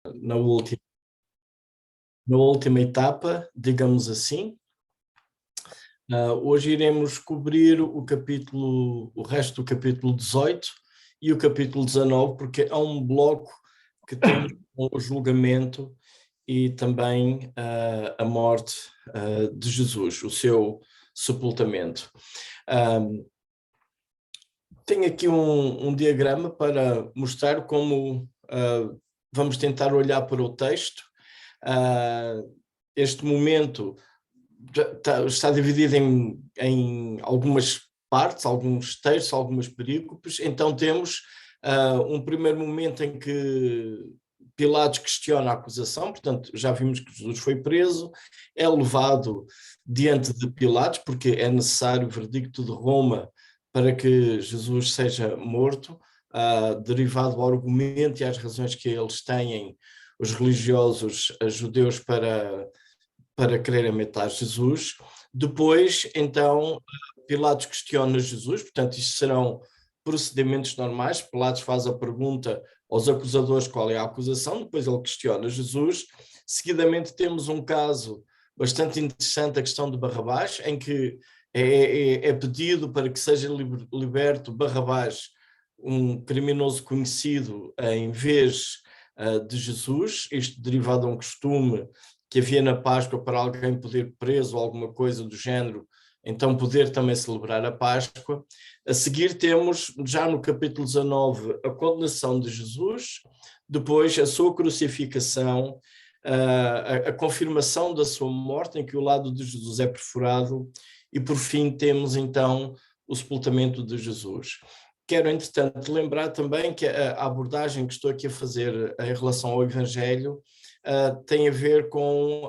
na última, na última etapa, digamos assim. Hoje iremos cobrir o resto do capítulo 18 e o capítulo 19, porque é um bloco que temos o julgamento e também a morte de Jesus, o seu sepultamento. Tenho aqui um diagrama para mostrar como vamos tentar olhar para o texto. Este momento está dividido em algumas partes, alguns textos, algumas perícopes. Então temos um primeiro momento em que Pilatos questiona a acusação, portanto já vimos que Jesus foi preso, é levado diante de Pilatos, porque é necessário o verdicto de Roma para que Jesus seja morto, derivado do argumento e às razões que eles têm, os religiosos judeus, para quererem matar Jesus. Depois, então, Pilatos questiona Jesus, portanto, isto serão procedimentos normais. Pilatos faz a pergunta aos acusadores qual é a acusação, depois ele questiona Jesus. Seguidamente temos um caso bastante interessante, a questão de Barrabás, em que é pedido para que seja liberto Barrabás, um criminoso conhecido, em vez de Jesus, isto derivado de um costume que havia na Páscoa para alguém poder preso ou alguma coisa do género, então poder também celebrar a Páscoa. A seguir temos, já no capítulo 19, a condenação de Jesus, depois a sua crucificação, a confirmação da sua morte, em que o lado de Jesus é perfurado, e por fim temos então o sepultamento de Jesus. Quero, entretanto, lembrar também que a abordagem que estou aqui a fazer em relação ao Evangelho tem a ver com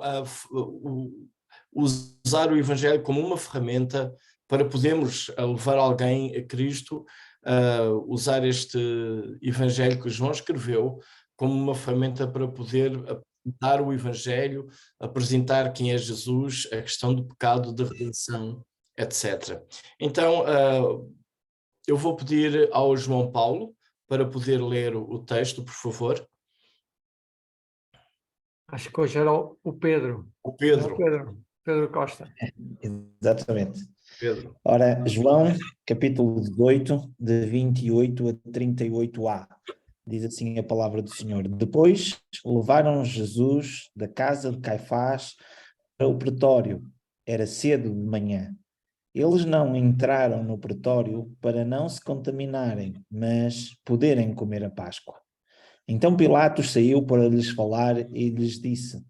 usar o Evangelho como uma ferramenta para podermos levar alguém a Cristo, usar este Evangelho que João escreveu como uma ferramenta para poder apresentar o Evangelho, apresentar quem é Jesus, a questão do pecado, da redenção, etc. Então, eu vou pedir ao João Paulo para poder ler o texto, por favor. Acho que hoje era o Pedro. O Pedro. Pedro Costa. Exatamente. Pedro. Ora, João, capítulo 18, de 28 a 38a. Diz assim a palavra do Senhor. Depois levaram Jesus da casa de Caifás para o pretório. Era cedo de manhã. Eles não entraram no pretório para não se contaminarem, mas poderem comer a Páscoa. Então Pilatos saiu para lhes falar e lhes disse: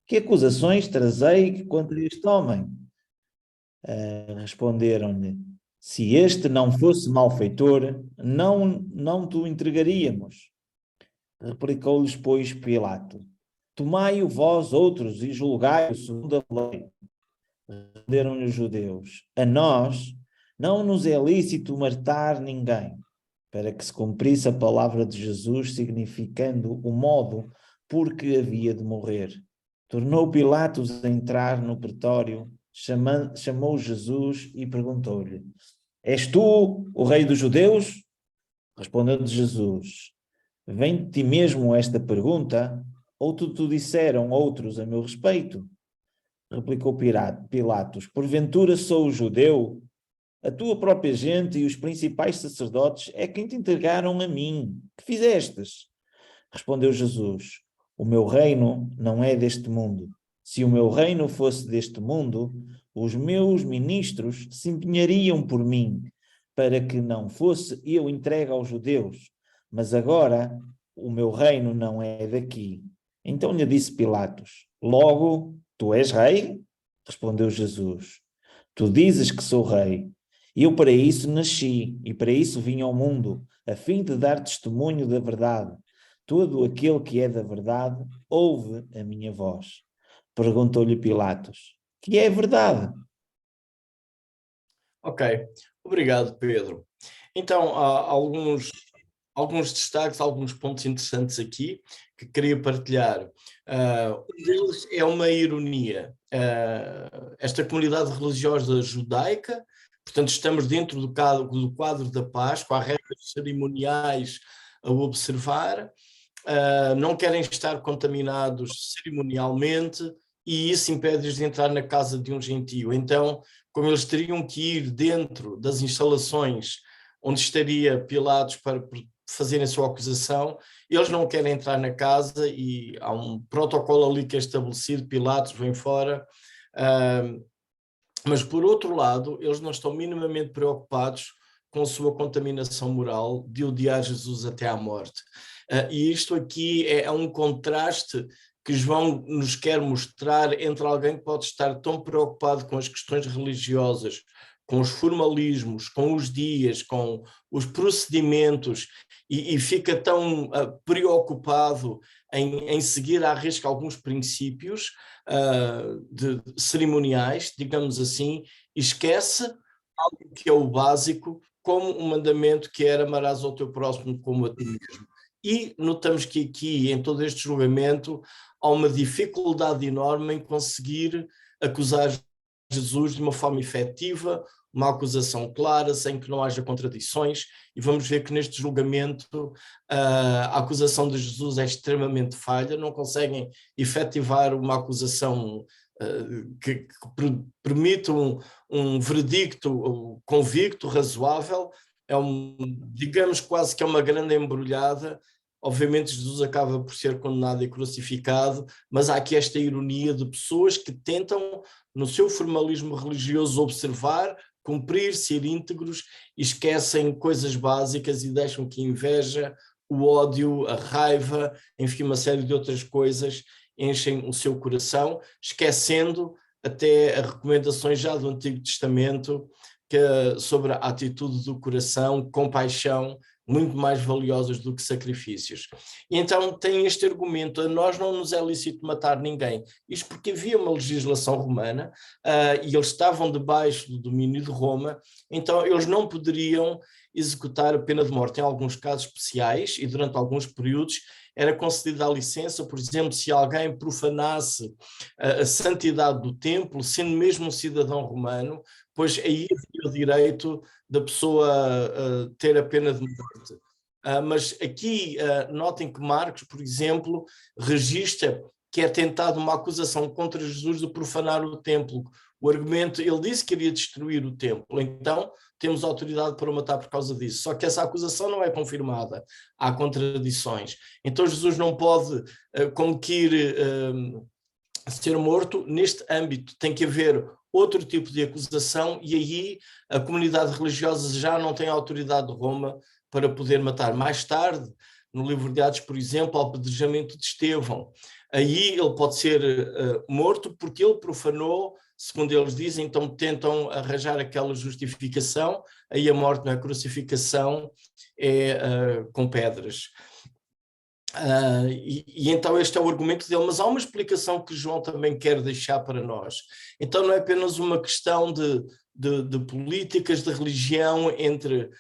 que acusações trazei contra este homem? Responderam-lhe: se este não fosse malfeitor, não te o entregaríamos. Replicou-lhes, pois, Pilato: tomai-o vós outros e julgai-o segundo a lei. Responderam-lhe os judeus: a nós não nos é lícito matar ninguém, para que se cumprisse a palavra de Jesus, significando o modo por que havia de morrer. Tornou Pilatos a entrar no pretório, chamou Jesus e perguntou-lhe: és tu o rei dos judeus? Respondeu-lhe Jesus: vem de ti mesmo esta pergunta, ou te disseram outros a meu respeito? Replicou Pilatos: porventura sou judeu? A tua própria gente e os principais sacerdotes é quem te entregaram a mim. Que fizestes? Respondeu Jesus: o meu reino não é deste mundo. Se o meu reino fosse deste mundo, os meus ministros se empenhariam por mim, para que não fosse eu entregue aos judeus. Mas agora o meu reino não é daqui. Então lhe disse Pilatos: logo, tu és rei? Respondeu Jesus: tu dizes que sou rei. Eu para isso nasci e para isso vim ao mundo, a fim de dar testemunho da verdade. Todo aquele que é da verdade ouve a minha voz. Perguntou-lhe Pilatos: que é verdade? Ok, obrigado, Pedro. Então, há alguns destaques, alguns pontos interessantes aqui que queria partilhar. Um deles é uma ironia. Esta comunidade religiosa judaica, portanto, estamos dentro do quadro da Páscoa, há regras cerimoniais a observar. não querem estar contaminados cerimonialmente, e isso impede-os de entrar na casa de um gentio. Então, como eles teriam que ir dentro das instalações onde estaria Pilatos para fazerem a sua acusação, eles não querem entrar na casa e há um protocolo ali que é estabelecido, Pilatos vem fora, mas por outro lado, eles não estão minimamente preocupados com a sua contaminação moral de odiar Jesus até à morte. E isto aqui é um contraste que João nos quer mostrar entre alguém que pode estar tão preocupado com as questões religiosas, com os formalismos, com os dias, com os procedimentos, e fica tão preocupado em seguir à risca alguns princípios cerimoniais, digamos assim, e esquece algo que é o básico, como o mandamento que era amarás ao teu próximo como a ti mesmo. E notamos que aqui, em todo este julgamento, há uma dificuldade enorme em conseguir acusar Jesus de uma forma efetiva, uma acusação clara, sem que não haja contradições, e vamos ver que neste julgamento a acusação de Jesus é extremamente falha, não conseguem efetivar uma acusação que permite um veredicto convicto, razoável, digamos quase que é uma grande embrulhada. Obviamente Jesus acaba por ser condenado e crucificado, mas há aqui esta ironia de pessoas que tentam, no seu formalismo religioso, observar, cumprir, ser íntegros, e esquecem coisas básicas e deixam que a inveja, o ódio, a raiva, enfim, uma série de outras coisas enchem o seu coração, esquecendo até as recomendações já do Antigo Testamento sobre a atitude do coração, compaixão, muito mais valiosas do que sacrifícios. E então tem este argumento: a nós não nos é lícito matar ninguém. Isto porque havia uma legislação romana e eles estavam debaixo do domínio de Roma, então eles não poderiam executar a pena de morte. Em alguns casos especiais e durante alguns períodos era concedida a licença, por exemplo, se alguém profanasse a santidade do templo, sendo mesmo um cidadão romano, pois aí havia o direito da pessoa ter a pena de morte. Mas aqui notem que Marcos, por exemplo, registra que é tentada uma acusação contra Jesus de profanar o templo. O argumento, ele disse que iria destruir o templo, então temos autoridade para o matar por causa disso. Só que essa acusação não é confirmada, há contradições. Então Jesus não pode, como que ir ser morto neste âmbito, tem que haver outro tipo de acusação, e aí a comunidade religiosa já não tem autoridade de Roma para poder matar. Mais tarde, no livro de Atos, por exemplo, ao apedrejamento de Estevão, aí ele pode ser morto porque ele profanou, segundo eles dizem, então tentam arranjar aquela justificação, aí a morte não é crucificação, é com pedras. E então este é o argumento dele, mas há uma explicação que João também quer deixar para nós. Então não é apenas uma questão de políticas de religião entre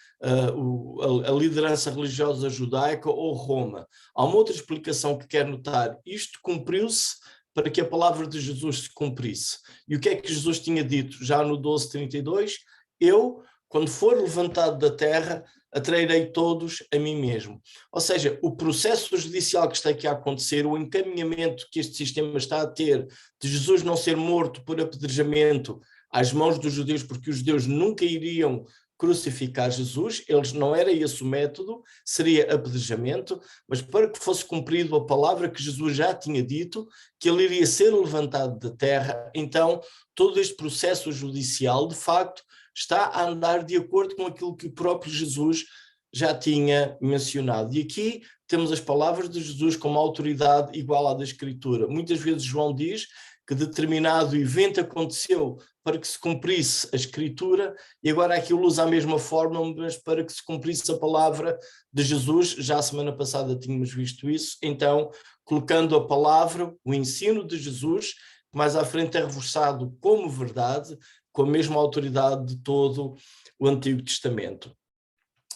a liderança religiosa judaica ou Roma. Há uma outra explicação que quer notar: isto cumpriu-se para que a palavra de Jesus se cumprisse. E o que é que Jesus tinha dito já no 12:32? Eu, quando for levantado da terra, atrairei todos a mim mesmo. Ou seja, o processo judicial que está aqui a acontecer, o encaminhamento que este sistema está a ter de Jesus não ser morto por apedrejamento às mãos dos judeus, porque os judeus nunca iriam crucificar Jesus, eles não era esse o método, seria apedrejamento, mas para que fosse cumprido a palavra que Jesus já tinha dito, que ele iria ser levantado da terra, então todo este processo judicial, de facto, está a andar de acordo com aquilo que o próprio Jesus já tinha mencionado. E aqui temos as palavras de Jesus como autoridade igual à da Escritura. Muitas vezes João diz que determinado evento aconteceu para que se cumprisse a Escritura, e agora aqui ele usa a mesma forma, mas para que se cumprisse a palavra de Jesus. Já a semana passada tínhamos visto isso, então colocando a palavra, o ensino de Jesus, que mais à frente é reforçado como verdade, com a mesma autoridade de todo o Antigo Testamento.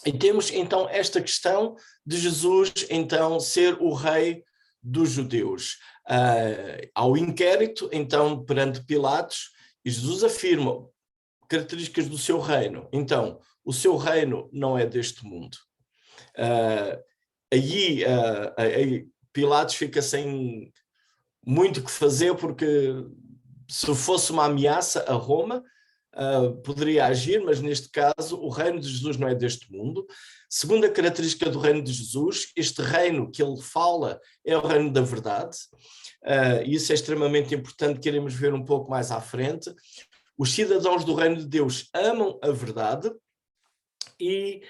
E temos então esta questão de Jesus então ser o rei dos judeus. Ao inquérito, então, perante Pilatos, e Jesus afirma características do seu reino. Então, o seu reino não é deste mundo. aí Pilatos fica sem muito o que fazer, porque se fosse uma ameaça a Roma, poderia agir, mas neste caso o reino de Jesus não é deste mundo. Segunda característica do reino de Jesus, este reino que ele fala é o reino da verdade. Isso é extremamente importante, queremos ver um pouco mais à frente. Os cidadãos do reino de Deus amam a verdade e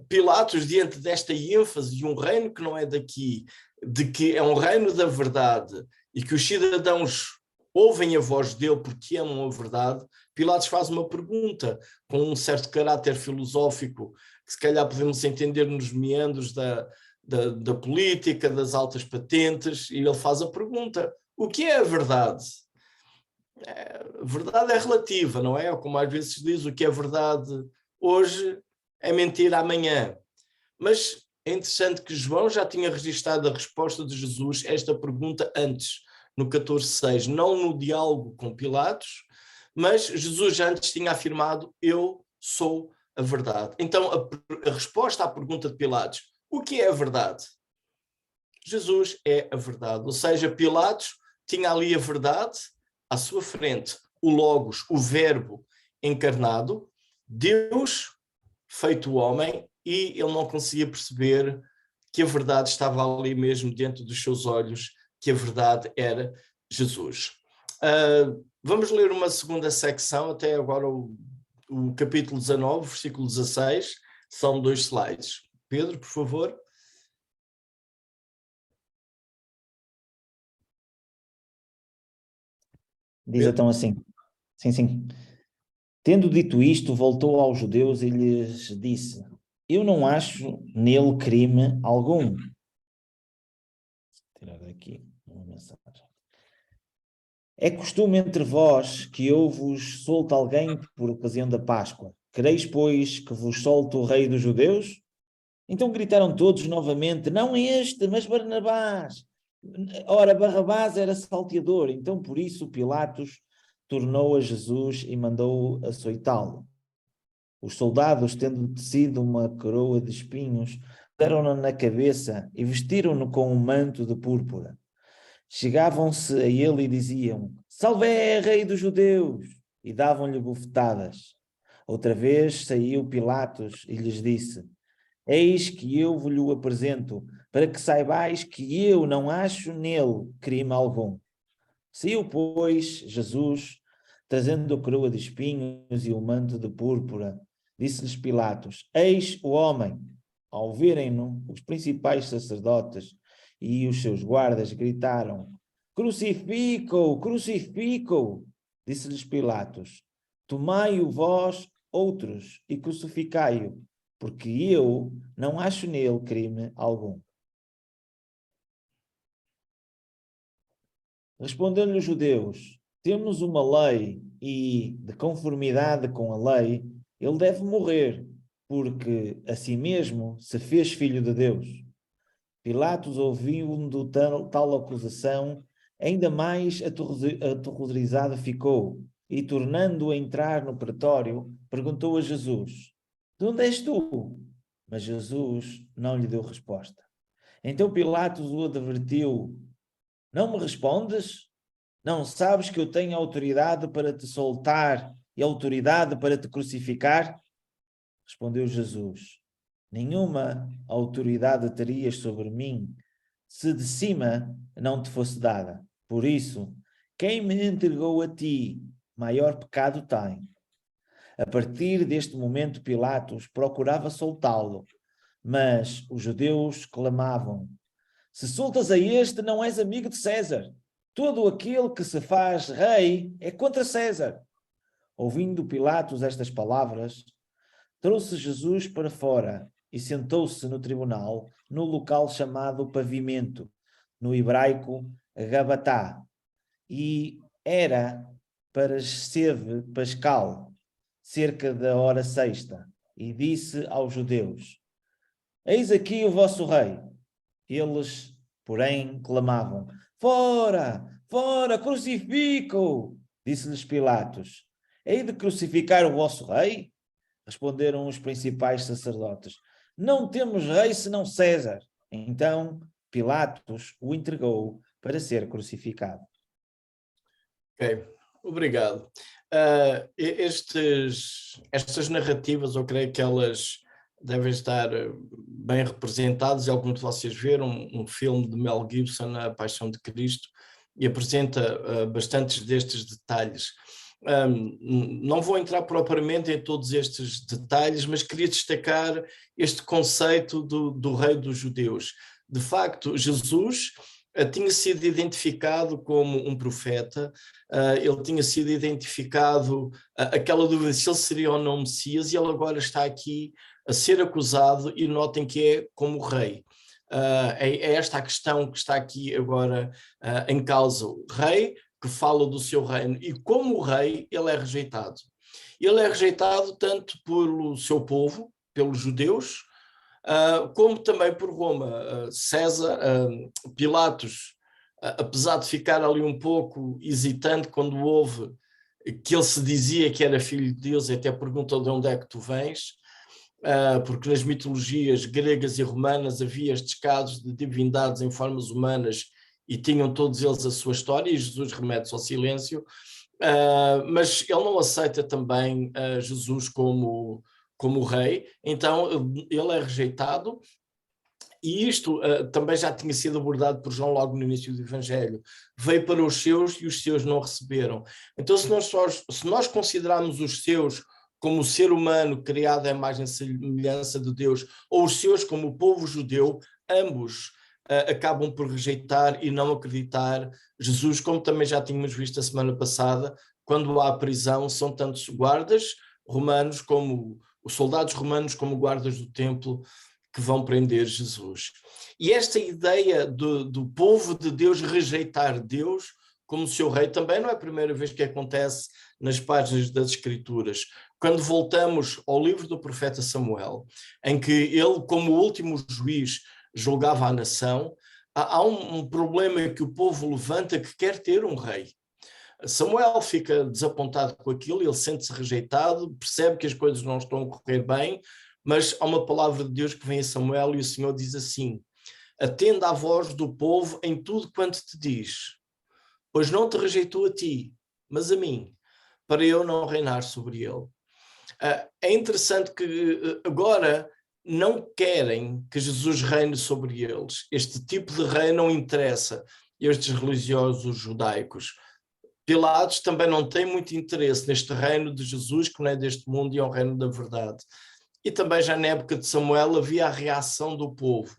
Pilatos, diante desta ênfase de um reino que não é daqui, de que é um reino da verdade e que os cidadãos ouvem a voz dele porque amam a verdade, Pilatos faz uma pergunta com um certo caráter filosófico que se calhar podemos entender nos meandros da política, das altas patentes, e ele faz a pergunta: o que é a verdade? A verdade é relativa, não é? Como às vezes se diz, o que é verdade hoje é mentira amanhã. Mas é interessante que João já tinha registrado a resposta de Jesus a esta pergunta antes, no 14:6, não no diálogo com Pilatos, mas Jesus já antes tinha afirmado: eu sou a verdade. Então a resposta à pergunta de Pilatos: o que é a verdade? Jesus é a verdade. Ou seja, Pilatos tinha ali a verdade à sua frente, o Logos, o Verbo encarnado, Deus feito homem, e ele não conseguia perceber que a verdade estava ali mesmo dentro dos seus olhos, que a verdade era Jesus. Vamos ler uma segunda secção, até agora o capítulo 19, versículo 16, são 2 slides. Pedro, por favor. Diz então assim, sim. Tendo dito isto, voltou aos judeus e lhes disse: eu não acho nele crime algum. Vou tirar daqui uma mensagem. É costume entre vós que eu vos solte alguém por ocasião da Páscoa. Quereis, pois, que vos solte o rei dos judeus? Então gritaram todos novamente: não este, mas Barnabás. Ora, Barrabás era salteador, então por isso Pilatos tornou a Jesus e mandou açoitá-lo. Os soldados, tendo tecido uma coroa de espinhos, deram-na na cabeça e vestiram-no com um manto de púrpura. Chegavam-se a ele e diziam: Salvé, rei dos judeus! E davam-lhe bofetadas. Outra vez saiu Pilatos e lhes disse: eis que eu vos apresento, para que saibais que eu não acho nele crime algum. Saiu, pois, Jesus, trazendo a coroa de espinhos e o manto de púrpura. Disse-lhes Pilatos: eis o homem. Ao verem-no, os principais sacerdotes e os seus guardas gritaram: crucifica-o, crucifica-o. Disse-lhes Pilatos: tomai-o vós outros e crucificai-o, porque eu não acho nele crime algum. Responderam-lhe os judeus: temos uma lei e, de conformidade com a lei, ele deve morrer, porque a si mesmo se fez filho de Deus. Pilatos, ouvindo tal acusação, ainda mais aterrorizado ficou, e, tornando a entrar no pretório, perguntou a Jesus: de onde és tu? Mas Jesus não lhe deu resposta. Então Pilatos o advertiu: não me respondes? Não sabes que eu tenho autoridade para te soltar e autoridade para te crucificar? Respondeu Jesus: nenhuma autoridade terias sobre mim se de cima não te fosse dada. Por isso, quem me entregou a ti, maior pecado tem. A partir deste momento, Pilatos procurava soltá-lo, mas os judeus clamavam: se soltas a este, não és amigo de César. Todo aquele que se faz rei é contra César. Ouvindo Pilatos estas palavras, trouxe Jesus para fora e sentou-se no tribunal, no local chamado Pavimento, no hebraico Gabatá, e era para sede pascal, cerca da hora sexta, e disse aos judeus: eis aqui o vosso rei. Eles, porém, clamavam: fora, fora, crucifica-o! Disse-lhes Pilatos: hei de crucificar o vosso rei? Responderam os principais sacerdotes: não temos rei senão César. Então Pilatos o entregou para ser crucificado. Ok, obrigado. Estas narrativas, eu creio que elas devem estar bem representadas, e alguns de vocês viram um filme de Mel Gibson, A Paixão de Cristo, e apresenta bastantes destes detalhes. Não vou entrar propriamente em todos estes detalhes, mas queria destacar este conceito do rei dos judeus. De facto, Jesus tinha sido identificado como um profeta, ele tinha sido identificado, aquela dúvida se ele seria ou não Messias, e ele agora está aqui a ser acusado, e notem que é como rei. É esta a questão que está aqui agora em causa. O rei que fala do seu reino, e como rei ele é rejeitado. Ele é rejeitado tanto pelo seu povo, pelos judeus, como também por Roma. César, Pilatos, apesar de ficar ali um pouco hesitante quando houve que ele se dizia que era filho de Deus, e até pergunta de onde é que tu vens, porque nas mitologias gregas e romanas havia estes casos de divindades em formas humanas e tinham todos eles a sua história, e Jesus remete-se ao silêncio, mas ele não aceita também Jesus como rei, então ele é rejeitado, e isto também já tinha sido abordado por João logo no início do Evangelho. Veio para os seus e os seus não receberam. Então se nós considerarmos os seus como o ser humano criado à imagem e semelhança de Deus, ou os seus como o povo judeu, ambos acabam por rejeitar e não acreditar Jesus, como também já tínhamos visto a semana passada, quando há prisão, são tanto guardas romanos como os soldados romanos como guardas do templo que vão prender Jesus. E esta ideia do povo de Deus rejeitar Deus como seu rei também não é a primeira vez que acontece nas páginas das Escrituras. Quando voltamos ao livro do profeta Samuel, em que ele, como o último juiz, julgava a nação, há um problema que o povo levanta, que quer ter um rei. Samuel fica desapontado com aquilo, ele sente-se rejeitado, percebe que as coisas não estão a correr bem, mas há uma palavra de Deus que vem a Samuel e o Senhor diz assim: atenda à voz do povo em tudo quanto te diz, pois não te rejeitou a ti, mas a mim, para eu não reinar sobre ele. É interessante que agora não querem que Jesus reine sobre eles. Este tipo de rei não interessa estes religiosos judaicos. Pilatos também não tem muito interesse neste reino de Jesus, que não é deste mundo e é um reino da verdade. E também já na época de Samuel havia a reação do povo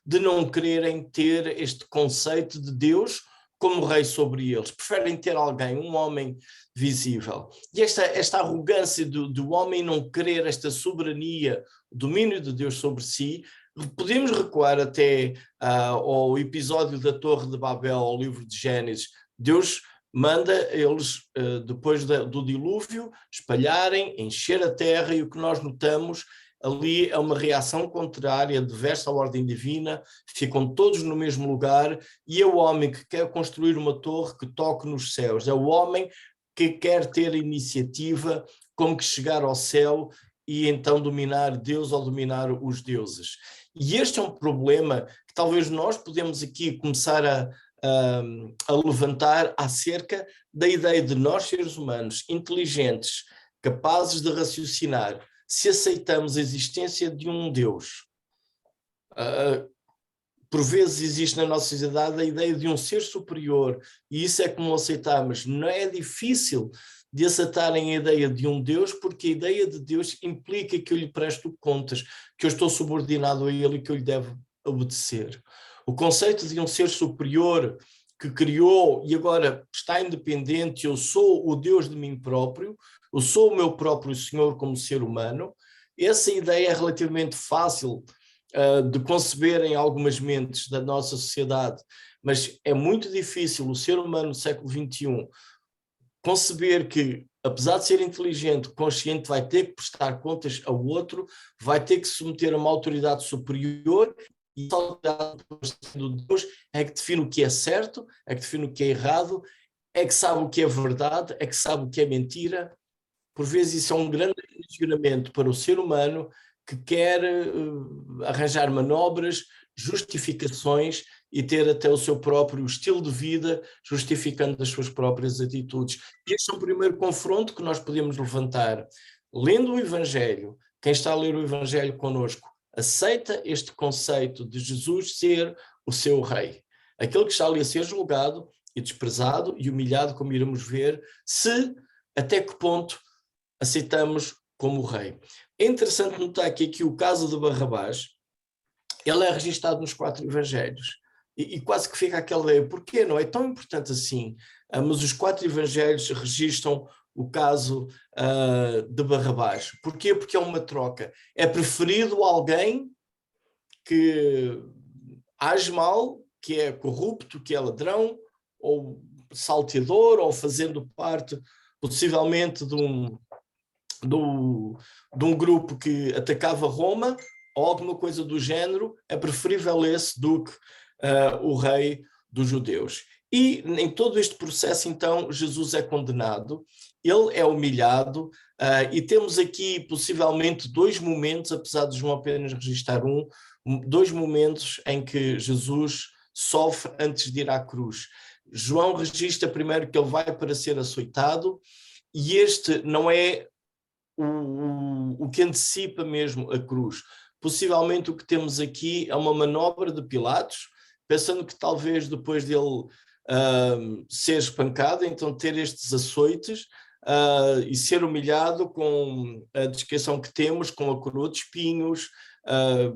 de não quererem ter este conceito de Deus como rei sobre eles. Preferem ter alguém, um homem visível. E esta arrogância do homem não querer esta soberania, o domínio de Deus sobre si, podemos recuar até ao episódio da Torre de Babel, ao livro de Gênesis. Deus manda eles, depois do dilúvio, espalharem, encher a terra, e o que nós notamos ali é uma reação contrária, adversa à ordem divina, ficam todos no mesmo lugar, e é o homem que quer construir uma torre que toque nos céus, é o homem que quer ter a iniciativa, como que chegar ao céu e então dominar Deus ou dominar os deuses. E este é um problema que talvez nós podemos aqui começar a levantar acerca da ideia de nós, seres humanos, inteligentes, capazes de raciocinar, se aceitamos a existência de um Deus. Por vezes existe na nossa sociedade a ideia de um ser superior, e isso é que não aceitamos. Não é difícil de aceitarem a ideia de um Deus, porque a ideia de Deus implica que eu lhe presto contas, que eu estou subordinado a ele e que eu lhe devo obedecer. O conceito de um ser superior que criou e agora está independente, eu sou o Deus de mim próprio, eu sou o meu próprio Senhor como ser humano, essa ideia é relativamente fácil de conceber em algumas mentes da nossa sociedade, mas é muito difícil o ser humano do século XXI conceber que, apesar de ser inteligente, consciente, vai ter que prestar contas ao outro, vai ter que se submeter a uma autoridade superior, e a autoridade do Deus é que define o que é certo, é que define o que é errado, é que sabe o que é verdade, é que sabe o que é mentira. Por vezes isso é um grande questionamento para o ser humano que quer arranjar manobras, justificações e ter até o seu próprio estilo de vida, justificando as suas próprias atitudes. Este é o primeiro confronto que nós podemos levantar. Lendo o Evangelho, quem está a ler o Evangelho connosco, aceita este conceito de Jesus ser o seu rei. Aquele que está ali a ser julgado e desprezado e humilhado, como iremos ver, se até que ponto aceitamos como rei. É interessante notar aqui que o caso de Barrabás, ele é registado nos 4 evangelhos. E quase que fica aquela ideia, porquê não é tão importante assim? Mas os 4 evangelhos registram o caso de Barrabás. Porquê? Porque é uma troca. É preferido alguém que age mal, que é corrupto, que é ladrão, ou salteador, ou fazendo parte, possivelmente, de um grupo que atacava Roma, ou alguma coisa do género. É preferível esse do que o rei dos judeus. E em todo este processo, então, Jesus é condenado, ele é humilhado, e temos aqui possivelmente 2 momentos, apesar de João apenas registrar 2 momentos em que Jesus sofre antes de ir à cruz. João registra primeiro que ele vai para ser açoitado, e este não é o que antecipa mesmo a cruz. Possivelmente o que temos aqui é uma manobra de Pilatos, pensando que talvez depois dele ser espancado, então ter estes açoites e ser humilhado com a descrição que temos, com a coroa de espinhos.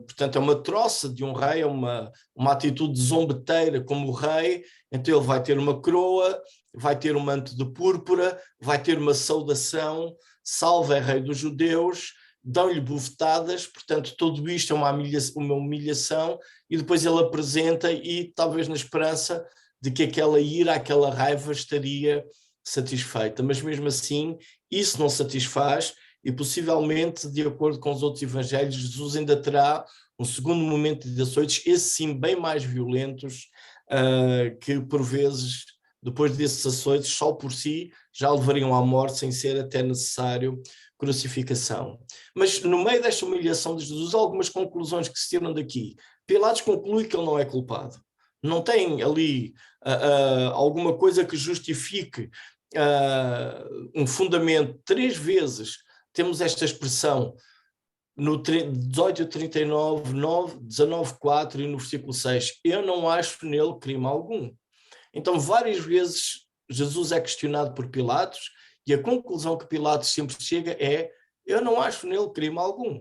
Portanto, é uma troça de um rei, é uma atitude zombeteira como o rei. Então ele vai ter uma coroa, vai ter um manto de púrpura, vai ter uma saudação, salve é rei dos judeus, dão-lhe bufetadas. Portanto, tudo isto é uma humilhação, e depois ele apresenta, e talvez na esperança de que aquela ira, aquela raiva estaria satisfeita. Mas mesmo assim, isso não satisfaz, e possivelmente, de acordo com os outros evangelhos, Jesus ainda terá um segundo momento de açoites, esses sim bem mais violentos, que por vezes, depois desses açoites, só por si, já levariam à morte, sem ser até necessário crucificação. Mas no meio desta humilhação de Jesus, há algumas conclusões que se tiram daqui. Pilatos conclui que ele não é culpado. Não tem ali alguma coisa que justifique um fundamento. 3 vezes temos esta expressão no 18:39, 19:4 e no versículo 6. Eu não acho nele crime algum. Então, várias vezes Jesus é questionado por Pilatos, e a conclusão que Pilatos sempre chega é: eu não acho nele crime algum.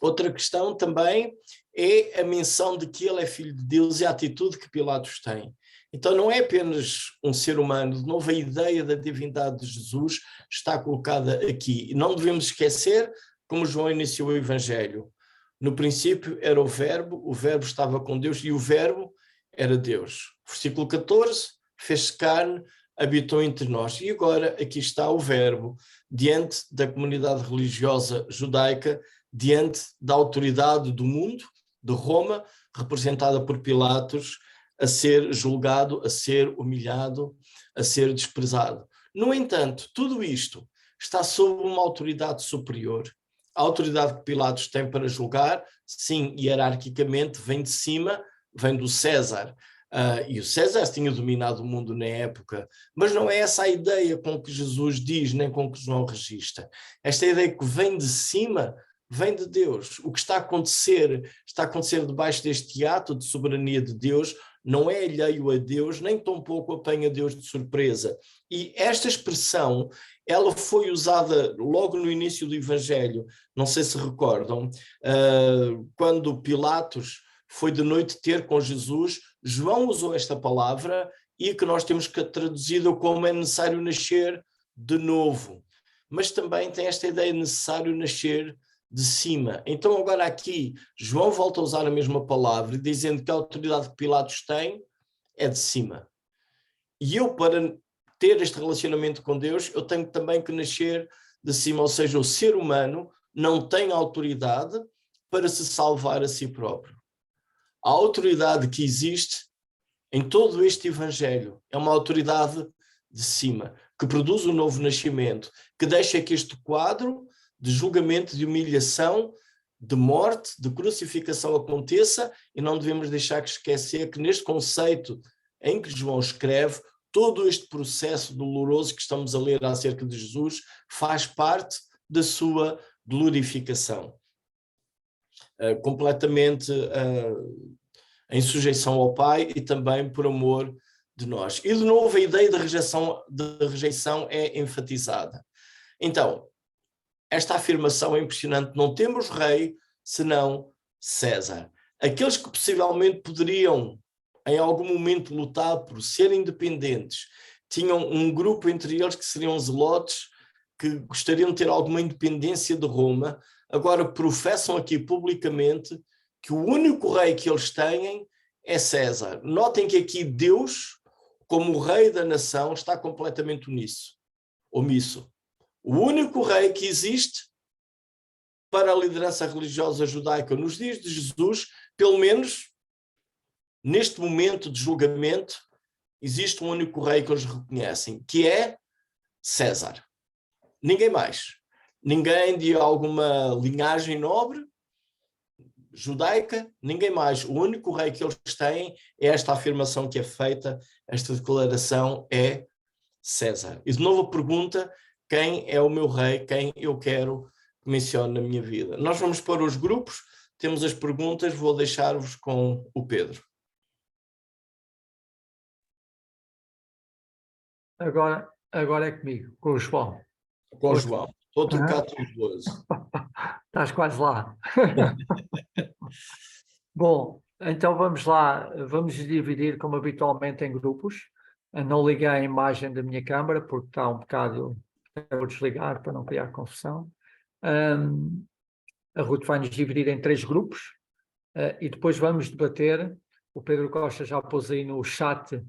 Outra questão também é a menção de que ele é filho de Deus e a atitude que Pilatos tem. Então não é apenas um ser humano, de novo a ideia da divindade de Jesus está colocada aqui. E não devemos esquecer, como João iniciou o Evangelho, no princípio era o Verbo estava com Deus e o Verbo era Deus. Versículo 14, fez-se carne, habitou entre nós. E agora aqui está o Verbo, diante da comunidade religiosa judaica, diante da autoridade do mundo, de Roma, representada por Pilatos, a ser julgado, a ser humilhado, a ser desprezado. No entanto, tudo isto está sob uma autoridade superior. A autoridade que Pilatos tem para julgar, sim, hierarquicamente, vem de cima, vem do César. E o César tinha dominado o mundo na época, mas não é essa a ideia com que Jesus diz, nem com que João registra. Esta ideia que vem de cima, vem de Deus. O que está a acontecer debaixo deste ato de soberania de Deus, não é alheio a Deus, nem tampouco apanha Deus de surpresa. E esta expressão, ela foi usada logo no início do Evangelho, não sei se recordam, quando Pilatos foi de noite ter com Jesus, João usou esta palavra, e que nós temos que traduzido como é necessário nascer de novo. Mas também tem esta ideia, necessário nascer de cima. Então agora aqui, João volta a usar a mesma palavra, dizendo que a autoridade que Pilatos tem é de cima. E eu, para ter este relacionamento com Deus, eu tenho também que nascer de cima, ou seja, o ser humano não tem autoridade para se salvar a si próprio. A autoridade que existe em todo este Evangelho é uma autoridade de cima, que produz um novo nascimento, que deixa que este quadro de julgamento, de humilhação, de morte, de crucificação aconteça, e não devemos deixar que esquecer que neste conceito em que João escreve, todo este processo doloroso que estamos a ler acerca de Jesus faz parte da sua glorificação. Completamente em sujeição ao Pai e também por amor de nós. E de novo a ideia de rejeição é enfatizada. Então, esta afirmação é impressionante: não temos rei senão César. Aqueles que possivelmente poderiam em algum momento lutar por serem independentes, tinham um grupo entre eles que seriam zelotes, que gostariam de ter alguma independência de Roma, agora professam aqui publicamente que o único rei que eles têm é César. Notem que aqui Deus, como o rei da nação, está completamente omisso. O único rei que existe para a liderança religiosa judaica nos dias de Jesus, pelo menos neste momento de julgamento, existe um único rei que eles reconhecem, que é César. Ninguém mais. Ninguém de alguma linhagem nobre judaica, ninguém mais. O único rei que eles têm é esta afirmação que é feita, esta declaração é César. E de novo a pergunta: quem é o meu rei? Quem eu quero que mencione na minha vida? Nós vamos para os grupos, temos as perguntas, vou deixar-vos com o Pedro. Agora é comigo, com o João. Com o João. Estou a trocar tudo. Estás quase lá. Bom, então vamos lá. Vamos dividir, como habitualmente, em grupos. Eu não liguei a imagem da minha câmara, porque está um bocado... Eu vou desligar para não criar confusão. A Ruth vai nos dividir em 3 grupos e depois vamos debater. O Pedro Costa já pôs aí no chat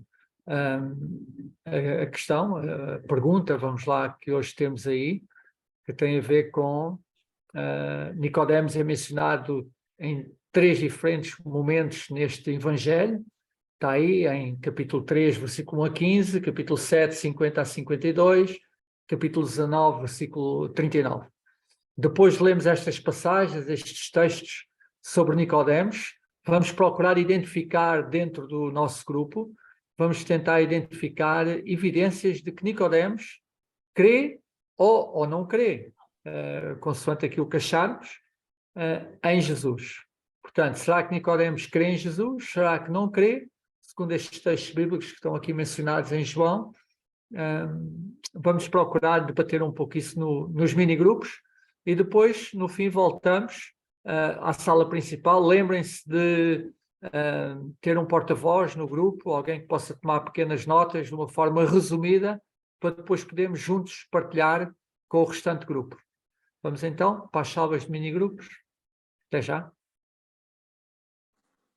a questão, a pergunta, vamos lá, que hoje temos aí, que tem a ver com Nicodemos é mencionado em 3 diferentes momentos neste Evangelho. Está aí em capítulo 3, versículo 1 a 15, capítulo 7, 50 a 52, capítulo 19, versículo 39. Depois lemos estas passagens, estes textos sobre Nicodemos. Vamos procurar identificar dentro do nosso grupo, vamos tentar identificar evidências de que Nicodemos crê ou não crê, consoante aquilo que acharmos, em Jesus. Portanto, será que Nicodemos crê em Jesus? Será que não crê? Segundo estes textos bíblicos que estão aqui mencionados em João, vamos procurar debater um pouco isso nos mini-grupos e depois, no fim, voltamos à sala principal. Lembrem-se de ter um porta-voz no grupo, alguém que possa tomar pequenas notas de uma forma resumida, para depois podermos juntos partilhar com o restante grupo. Vamos então para as salas de mini-grupos. Até já.